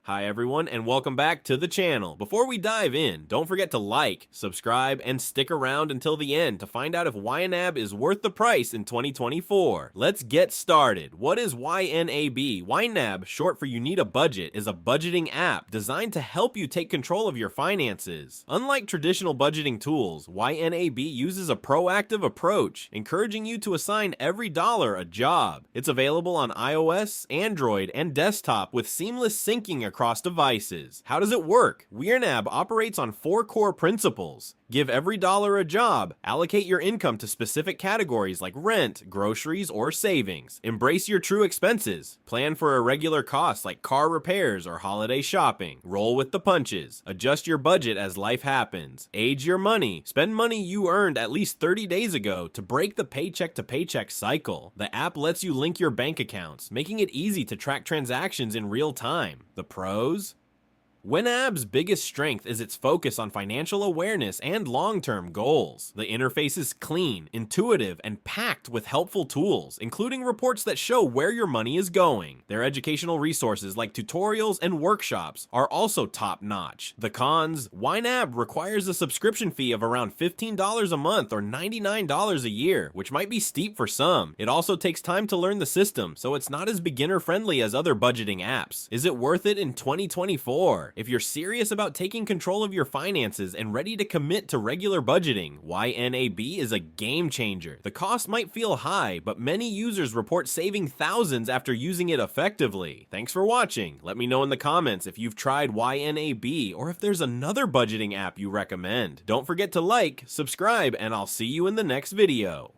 Hi everyone, and welcome back to the channel. Before we dive in, don't forget to like, subscribe, and stick around until the end to find out if YNAB is worth the price in 2024. Let's get started. What is YNAB? YNAB, short for You Need a Budget, is a budgeting app designed to help you take control of your finances. Unlike traditional budgeting tools, YNAB uses a proactive approach, encouraging you to assign every dollar a job. It's available on iOS, Android, and desktop with seamless syncing across devices. How does it work? YNAB operates on 4 core principles. Give every dollar a job. Allocate your income to specific categories like rent, groceries, or savings. Embrace your true expenses. Plan for irregular costs like car repairs or holiday shopping. Roll with the punches. Adjust your budget as life happens. Age your money. Spend money you earned at least 30 days ago to break the paycheck to paycheck cycle. The app lets you link your bank accounts, making it easy to track transactions in real time. The pros? YNAB's biggest strength is its focus on financial awareness and long-term goals. The interface is clean, intuitive, and packed with helpful tools, including reports that show where your money is going. Their educational resources like tutorials and workshops are also top-notch. The cons: YNAB requires a subscription fee of around $15 a month or $99 a year, which might be steep for some. It also takes time to learn the system, so it's not as beginner-friendly as other budgeting apps. Is it worth it in 2024? If you're serious about taking control of your finances and ready to commit to regular budgeting, YNAB is a game changer. The cost might feel high, but many users report saving thousands after using it effectively. Thanks for watching. Let me know in the comments if you've tried YNAB or if there's another budgeting app you recommend. Don't forget to like, subscribe, and I'll see you in the next video.